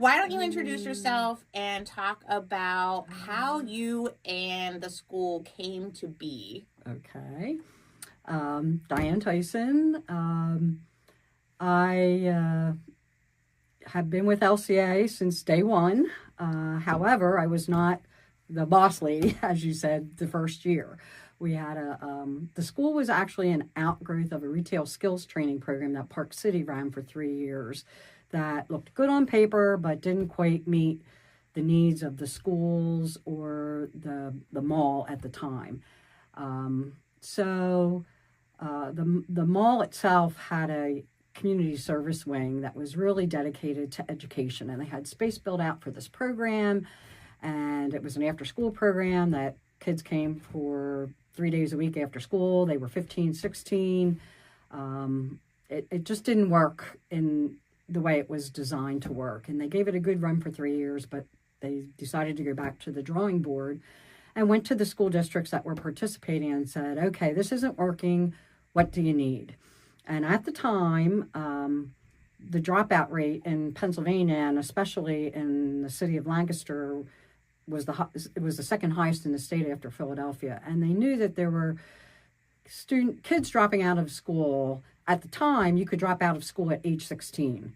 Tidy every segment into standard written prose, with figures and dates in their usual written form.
Why don't you introduce yourself and talk about how you and the school came to be? Okay. Diane Tyson. I have been with LCA since day one. However, I was not the boss lady, as you said, the first year. We had the school was actually an outgrowth of a retail skills training program that Park City ran for 3 years that looked good on paper, but didn't quite meet the needs of the schools or the mall at the time. The mall itself had a community service wing that was really dedicated to education, and they had space built out for this program, and it was an after-school program that kids came for 3 days a week after school. They were 15, 16. It just didn't work in the way it was designed to work, and they gave it a good run for 3 years, but they decided to go back to the drawing board and went to the school districts that were participating and said, okay, this isn't working. What do you need? And at the time, the dropout rate in Pennsylvania, and especially in the city of Lancaster, it was the second highest in the state after Philadelphia. And they knew that there were kids dropping out of school. At the time, you could drop out of school at age 16,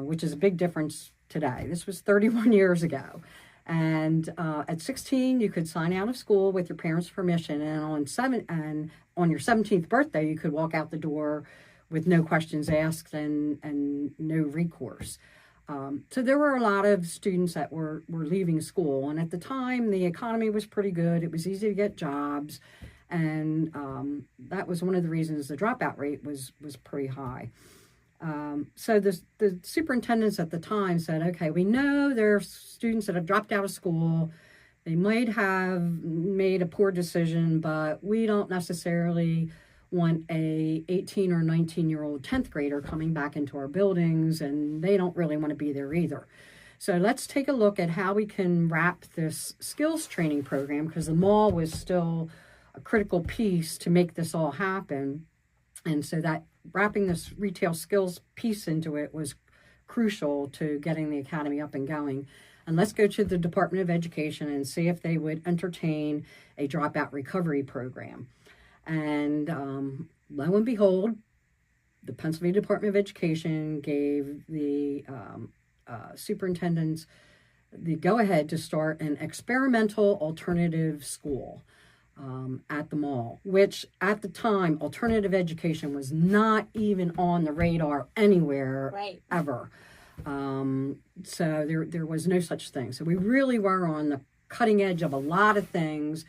which is a big difference today. This was 31 years ago. And at 16, you could sign out of school with your parents' permission, and on your 17th birthday, you could walk out the door with no questions asked and no recourse. So there were a lot of students that were leaving school, and at the time, the economy was pretty good. It was easy to get jobs, and that was one of the reasons the dropout rate was pretty high. So the superintendents at the time said, okay, we know there are students that have dropped out of school. They might have made a poor decision, but we don't necessarily want a 18 or 19-year-old 10th grader coming back into our buildings, and they don't really want to be there either. So let's take a look at how we can wrap this skills training program, because the mall was still a critical piece to make this all happen. And so that wrapping this retail skills piece into it was crucial to getting the academy up and going. And let's go to the Department of Education and see if they would entertain a dropout recovery program. And lo and behold, the Pennsylvania Department of Education gave the superintendents the go-ahead to start an experimental alternative school at the mall, which at the time, alternative education was not even on the radar anywhere, Right. ever. So there was no such thing. So we really were on the cutting edge of a lot of things.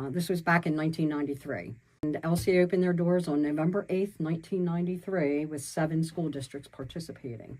This was back in 1993. And LCA opened their doors on November 8th, 1993, with 7 school districts participating.